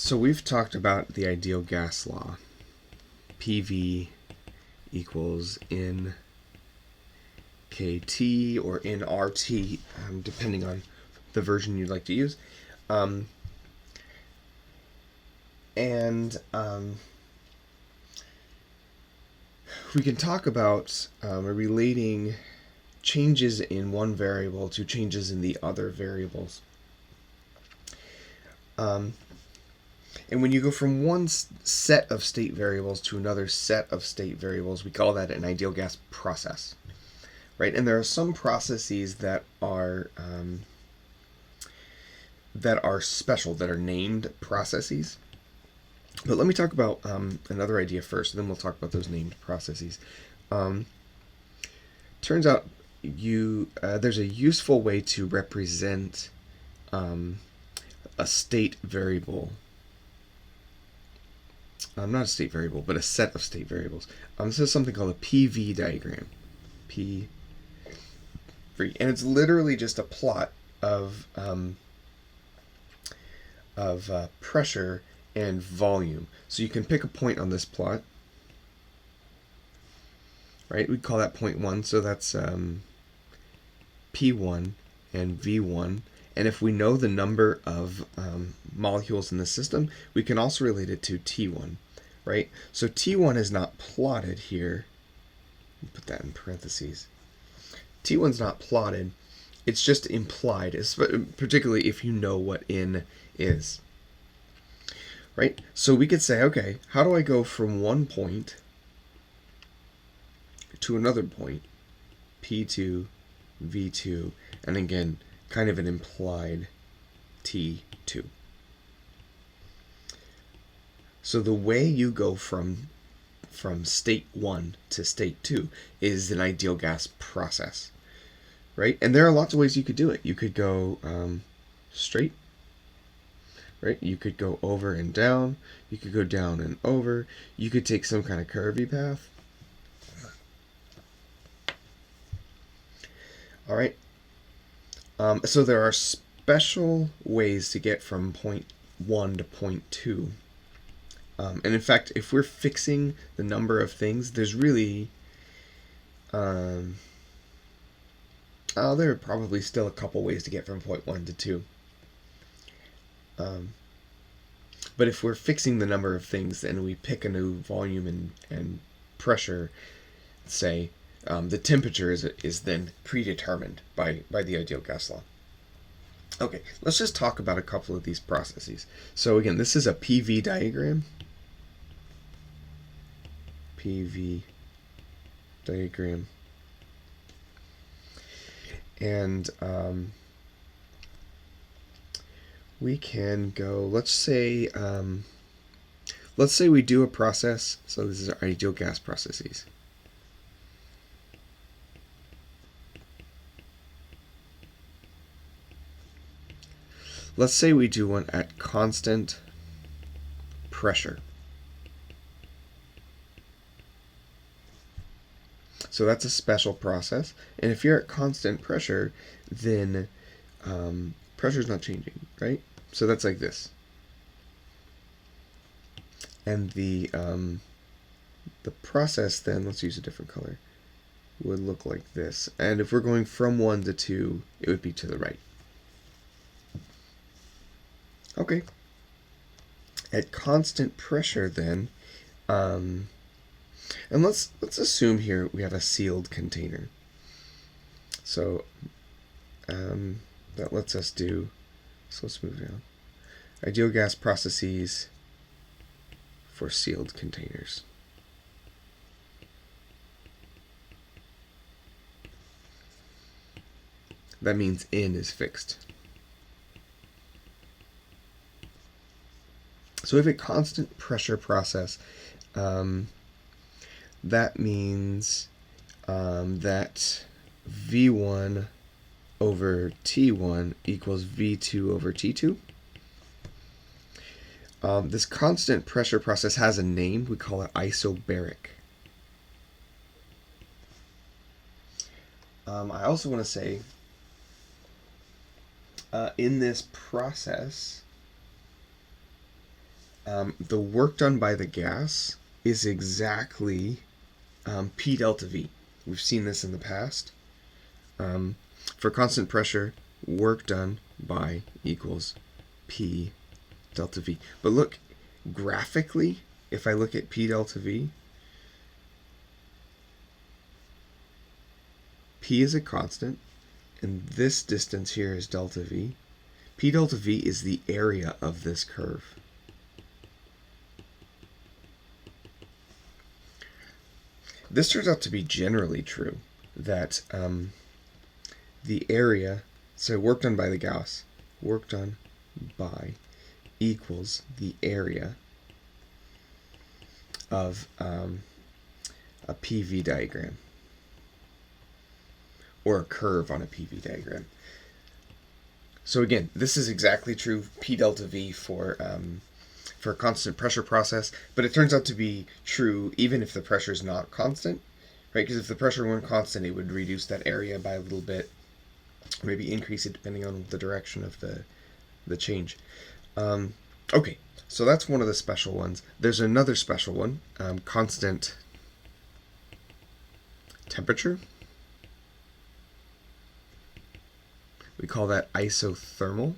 So we've talked about the ideal gas law. PV equals in KT or in RT, depending on the version you'd like to use. Um, and we can talk about relating changes in one variable to changes in the other variables. And when you go from one set of state variables to another set of state variables, we call that an ideal gas process, right? And there are some processes that are special, that are named processes. But let me talk about another idea first, and then we'll talk about those named processes. Turns out there's a useful way to represent a state variable. Not a state variable, but a set of state variables. This is something called a PV diagram. P. And it's literally just a plot of pressure and volume. So you can pick a point on this plot, right? We call that point 1, so that's P1 and V1. And if we know the number of molecules in the system, we can also relate it to T1, right? So T1 is not plotted here. Put that in parentheses. T1's not plotted. It's just implied, particularly if you know what in is. Right? So we could say, okay, how do I go from one point to another point, P2, V2, and again, kind of an implied T2. So the way you go from state 1 to state 2 is an ideal gas process, right? And there are lots of ways you could do it. You could go straight, right? You could go over and down. You could go down and over. You could take some kind of curvy path. All right. So there are special ways to get from point 1 to point 2. And in fact, if we're fixing the number of things, there's really there are probably still a couple ways to get from point 1 to 2. But if we're fixing the number of things and we pick a new volume and pressure, say, the temperature is then predetermined by the ideal gas law. Okay, let's just talk about a couple of these processes. So again, this is a PV diagram. PV diagram. And we can go, let's say we do a process. So this is our ideal gas processes. Let's say we do one at constant pressure. So that's a special process. And if you're at constant pressure, then pressure is not changing, right? So that's like this. And the process then, let's use a different color, would look like this. And if we're going from 1 to 2, it would be to the right. Okay. At constant pressure then, and let's assume here we have a sealed container. So that lets us do, so let's move down. Ideal gas processes for sealed containers. That means in is fixed. So we have a constant pressure process. That means that V1 over T1 equals V2 over T2. This constant pressure process has a name. We call it isobaric. I also want to say, in this process, the work done by the gas is exactly P delta V. We've seen this in the past. For constant pressure, work done by equals P delta V. But look, graphically, if I look at P delta V, P is a constant, and this distance here is delta V. P delta V is the area of this curve. This turns out to be generally true, that the area, so work done by the Gauss, work done by equals the area of a PV diagram, or a curve on a PV diagram. So again, this is exactly true P delta V for a constant pressure process, but it turns out to be true even if the pressure is not constant, right? Because if the pressure weren't constant, it would reduce that area by a little bit, maybe increase it depending on the direction of the change. Okay, so that's one of the special ones. There's another special one, constant temperature. We call that isothermal.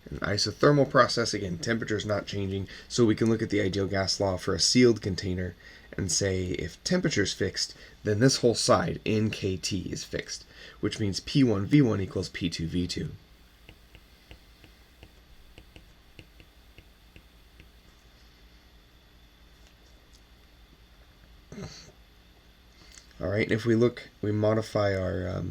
An isothermal process, again, temperature is not changing, so we can look at the ideal gas law for a sealed container and say if temperature is fixed, then this whole side in kT is fixed, which means P1V1 equals P2V2. All right, and if we look, we modify our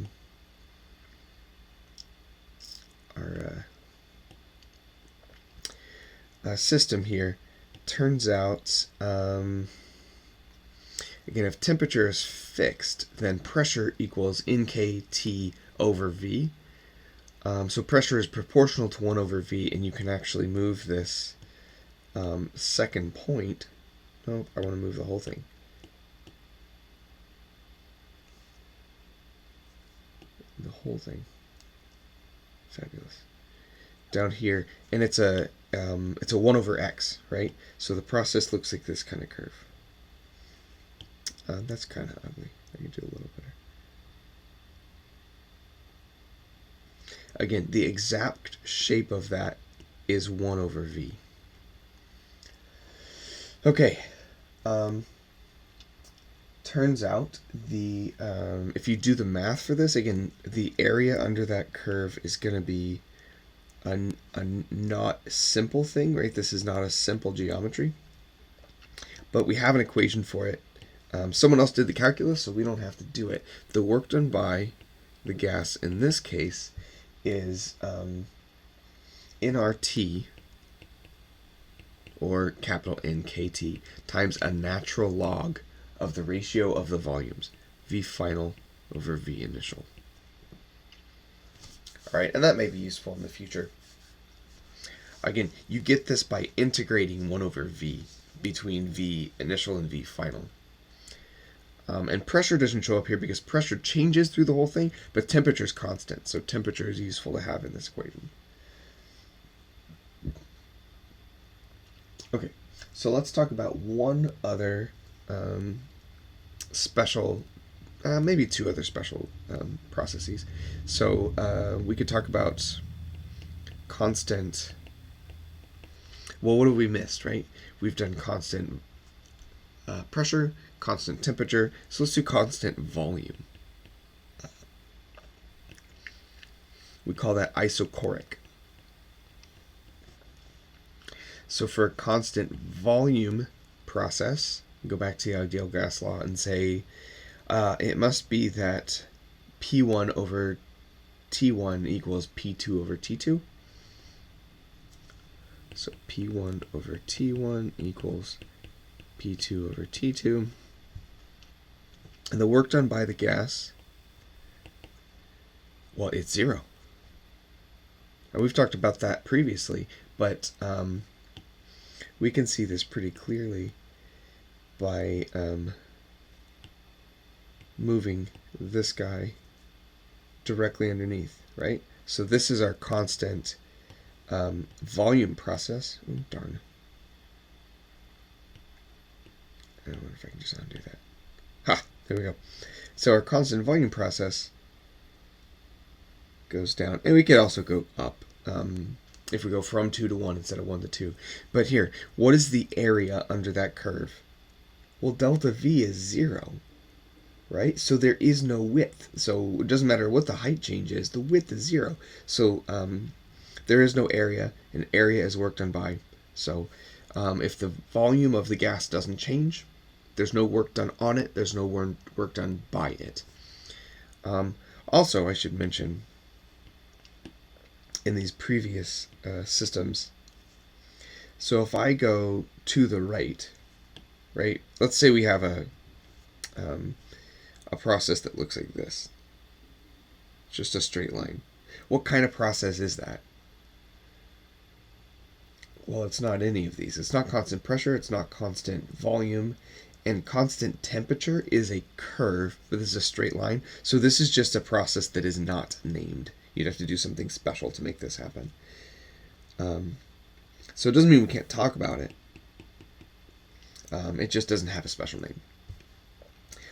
system here. Turns out, again, if temperature is fixed, then pressure equals in kT over V. So pressure is proportional to 1 over V, and you can actually move this second point. No, I want to move the whole thing. The whole thing. Fabulous. Down here, and it's a 1 over x, right? So the process looks like this kind of curve. That's kind of ugly. I can do a little better. Again, the exact shape of that is 1 over v. Okay. Turns out if you do the math for this, again, the area under that curve is going to be a not simple thing, right? This is not a simple geometry, but we have an equation for it. Someone else did the calculus, so we don't have to do it. The work done by the gas in this case is nRT, or capital NKT, times a natural log of the ratio of the volumes, V final over V initial. All right, and that may be useful in the future. Again, you get this by integrating 1 over V between V initial and V final. And pressure doesn't show up here because pressure changes through the whole thing, but temperature is constant, so temperature is useful to have in this equation. Okay, so let's talk about one other special, maybe two other special processes. So we could talk about constant. Well, what have we missed, right? We've done constant pressure, constant temperature, so let's do constant volume. We call that isochoric. So for a constant volume process, go back to the ideal gas law and say it must be that P1 over T1 equals P2 over T2. So P1 over T1 equals P2 over T2. And the work done by the gas, well, it's 0. And we've talked about that previously, but we can see this pretty clearly by moving this guy directly underneath, right? So this is our constant volume process. Ooh, darn. I wonder if I can just undo that. Ha! There we go. So our constant volume process goes down. And we could also go up if we go from 2 to 1 instead of 1 to 2. But here, what is the area under that curve? Well, delta V is 0, right? So there is no width. So it doesn't matter what the height change is, the width is 0. So there is no area, and area is work done by. So if the volume of the gas doesn't change, there's no work done on it, there's no work done by it. Also, I should mention, in these previous systems, so if I go to the right, let's say we have a process that looks like this, just a straight line. What kind of process is that? Well, it's not any of these. It's not constant pressure, it's not constant volume, and constant temperature is a curve, but this is a straight line. So this is just a process that is not named. You'd have to do something special to make this happen. So it doesn't mean we can't talk about it. It just doesn't have a special name.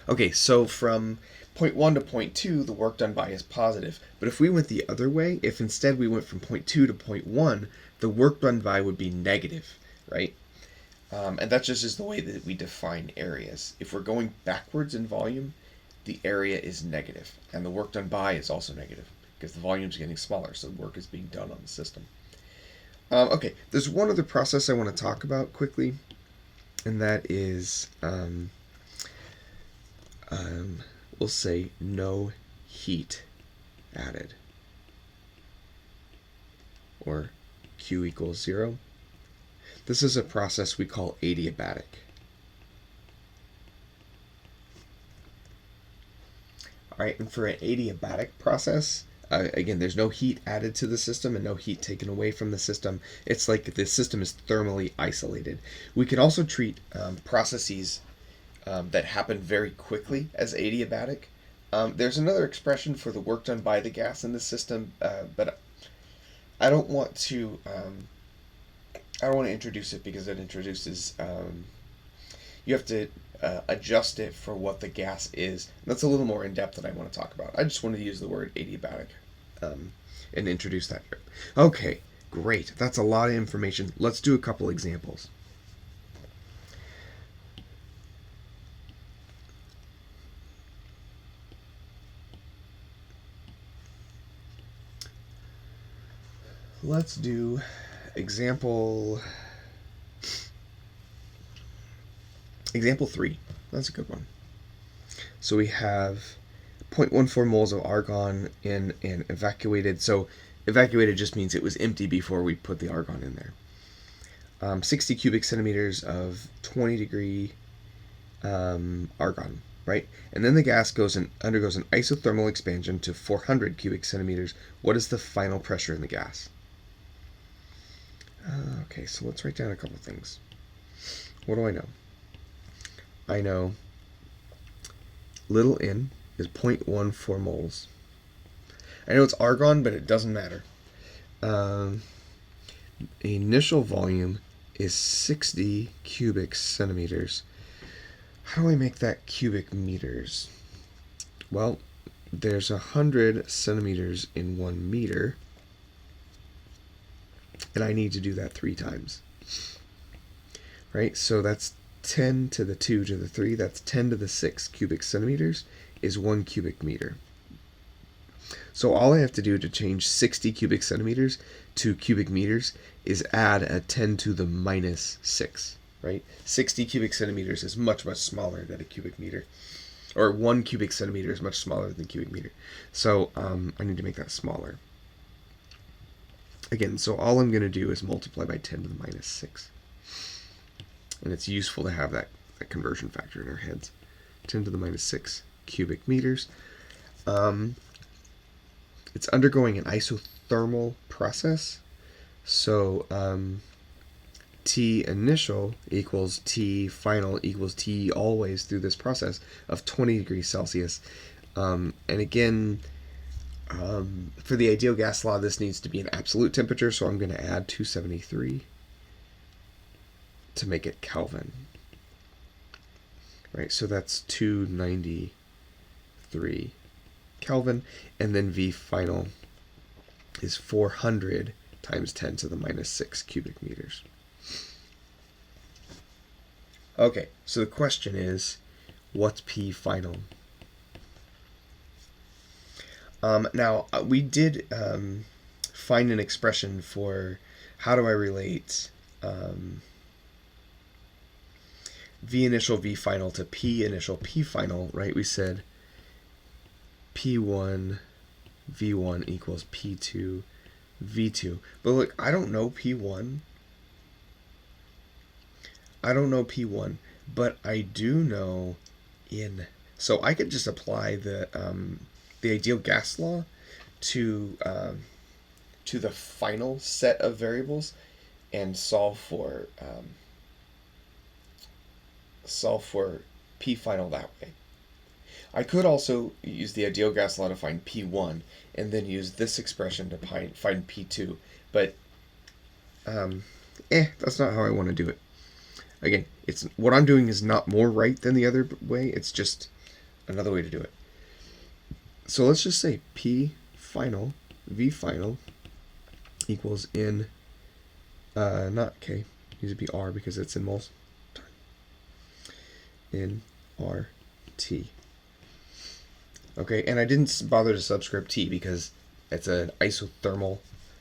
Okay, so from point 1 to point 2, the work done by is positive. But if we went the other way, if instead we went from point 2 to point 1, the work done by would be negative, right? And that just is the way that we define areas. If we're going backwards in volume, the area is negative, and the work done by is also negative, because the volume is getting smaller, so work is being done on the system. Okay, there's one other process I want to talk about quickly, and that is, we'll say no heat added, or Q equals 0. This is a process we call adiabatic. Alright, and for an adiabatic process, again, there's no heat added to the system and no heat taken away from the system. It's like the system is thermally isolated. We can also treat processes that happen very quickly as adiabatic. There's another expression for the work done by the gas in the system, but I don't want to introduce it because it introduces you have to adjust it for what the gas is. And that's a little more in depth than I want to talk about. I just wanted to use the word adiabatic and introduce that here. Okay, great. That's a lot of information. Let's do a couple examples. Let's do example 3. That's a good one. So we have 0.14 moles of argon in an evacuated. So evacuated just means it was empty before we put the argon in there. 60 cubic centimeters of 20 degree argon, right? And then the gas undergoes an isothermal expansion to 400 cubic centimeters. What is the final pressure in the gas? Okay, so let's write down a couple things. What do I know? I know little n is 0.14 moles. I know it's argon, but it doesn't matter. Initial volume is 60 cubic centimeters. How do I make that cubic meters? Well, there's 100 centimeters in 1 meter, and I need to do that 3 times. Right? So that's 10 to the 2 to the 3, that's 10 to the 6 cubic centimeters is 1 cubic meter. So all I have to do to change 60 cubic centimeters to cubic meters is add a 10 to the minus 6, right? 60 cubic centimeters is much, much smaller than a cubic meter. Or 1 cubic centimeter is much smaller than cubic meter. So I need to make that smaller. Again, so all I'm going to do is multiply by 10 to the minus 6. And it's useful to have that conversion factor in our heads. 10 to the minus 6 cubic meters. It's undergoing an isothermal process. So T initial equals T final equals T always through this process of 20 degrees Celsius. And again, For the ideal gas law, this needs to be an absolute temperature, so I'm going to add 273 to make it Kelvin. Right, so that's 293 Kelvin, and then V final is 400 times 10 to the minus 6 cubic meters. Okay, so the question is, what's P final? Now, we did find an expression for how do I relate V initial V final to P initial P final, right? We said P1 V1 equals P2 V2. But look, I don't know P1. But I do know in. So I could just apply the ideal gas law to the final set of variables and solve for P final that way. I could also use the ideal gas law to find P1 and then use this expression to find P2, but that's not how I want to do it. Again, it's what I'm doing is not more right than the other way, it's just another way to do it. So let's just say P final, V final equals in, not K, needs to be R because it's in moles, in RT. Okay, and I didn't bother to subscript T because it's an isothermal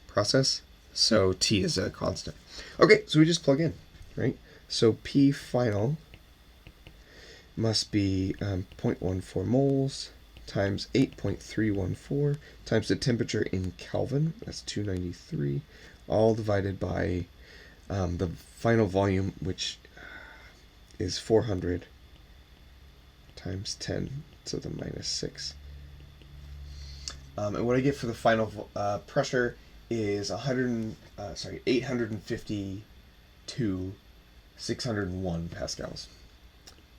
process, so T is a constant. Okay, so we just plug in, right? So P final must be 0.14 moles times 8.314 times the temperature in Kelvin, that's 293, all divided by the final volume, which is 400 times 10 to the minus 6. And what I get for the final pressure is 852,601 pascals.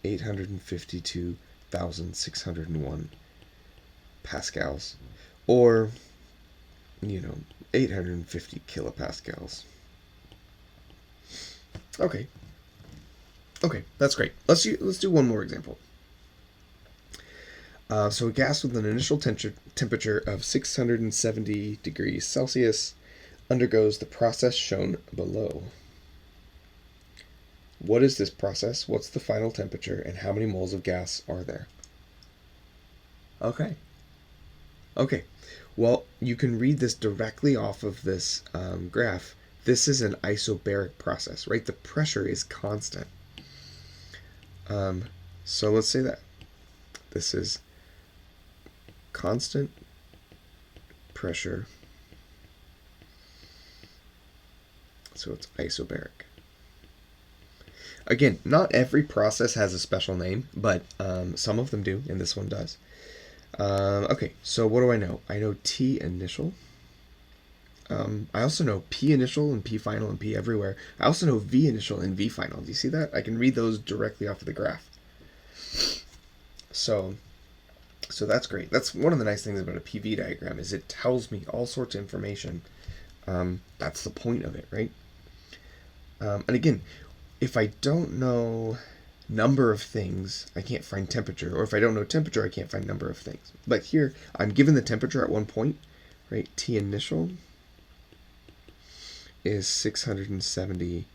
852,601 pascals, or 850 kilopascals. Okay, that's great. Let's do one more example. So a gas with an initial temperature of 670 degrees Celsius undergoes the process shown below. What is this process? What's the final temperature? And how many moles of gas are there? Okay. Well, you can read this directly off of this graph. This is an isobaric process, right? The pressure is constant. So let's say that this is constant pressure. So it's isobaric. Again, not every process has a special name, but some of them do, and this one does. Okay, so what do I know? I know T initial. I also know P initial and P final and P everywhere. I also know V initial and V final. Do you see that? I can read those directly off of the graph. So that's great. That's one of the nice things about a PV diagram is it tells me all sorts of information. That's the point of it, right? And again, if I don't know number of things, I can't find temperature. Or if I don't know temperature, I can't find number of things. But here, I'm given the temperature at one point, right? T initial is 670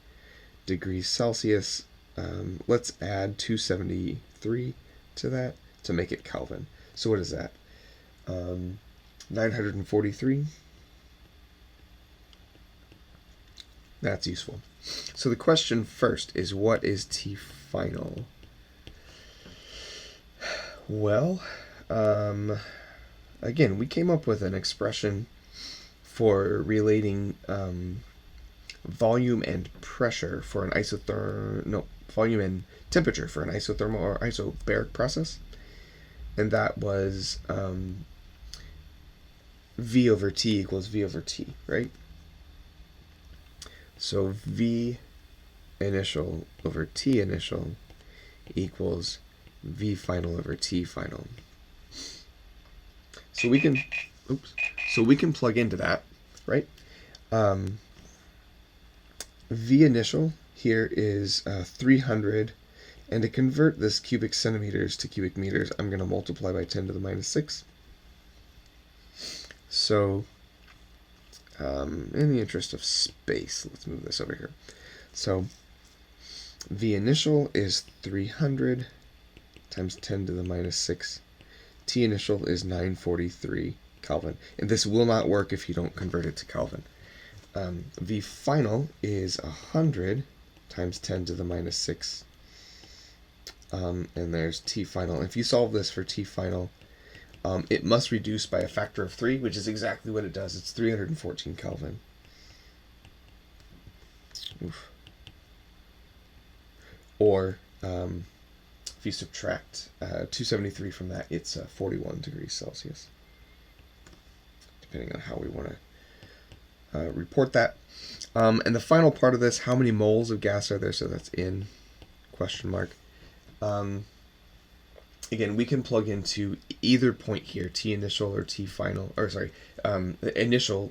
degrees Celsius. Let's add 273 to that to make it Kelvin. So what is that? 943. That's useful. So the question first is, what is T final? Well, again, we came up with an expression for relating volume and pressure for an volume and temperature for an isothermal or isobaric process. And that was V over T equals V over T, right? So V initial over T initial equals V final over T final. So we can oops. So we can plug into that, right? V initial here is 300, and to convert this cubic centimeters to cubic meters, I'm going to multiply by 10 to the minus 6. So, in the interest of space, let's move this over here. So, V initial is 300 times 10 to the minus 6. T initial is 943 Kelvin. And this will not work if you don't convert it to Kelvin. V final is 100 times 10 to the minus 6. And there's T final. If you solve this for T final, it must reduce by a factor of 3, which is exactly what it does. It's 314 Kelvin. Oof. Or if you subtract 273 from that, it's 41 degrees Celsius, depending on how we want to report that. And the final part of this, how many moles of gas are there? So that's in question mark. Again, we can plug into either point here, T initial or T final, or sorry, initial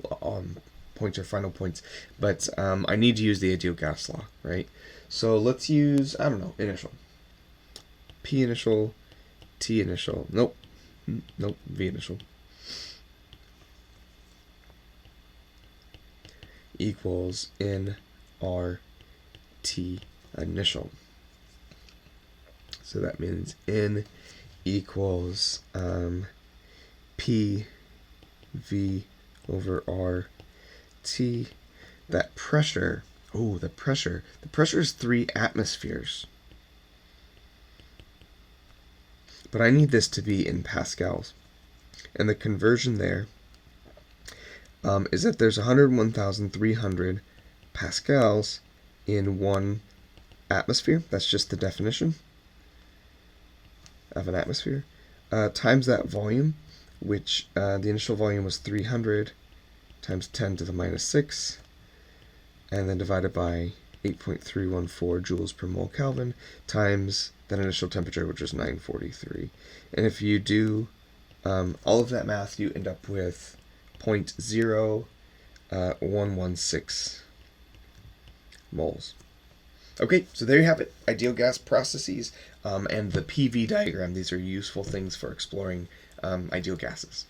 points or final points, but I need to use the ideal gas law, right? So let's use, I don't know, initial. P initial, T initial, nope, V initial. Equals in R T initial. So that means N equals P V over R T. That pressure, the pressure is 3 atmospheres. But I need this to be in pascals. And the conversion there is that there's 101,300 pascals in 1 atmosphere. That's just the definition of an atmosphere. Times that volume, which the initial volume was 300 times 10 to the minus 6, and then divided by 8.314 joules per mole Kelvin, times that initial temperature, which was 943. And if you do all of that math, you end up with 0.0116 moles. Okay, so there you have it. Ideal gas processes and the PV diagram. These are useful things for exploring ideal gases.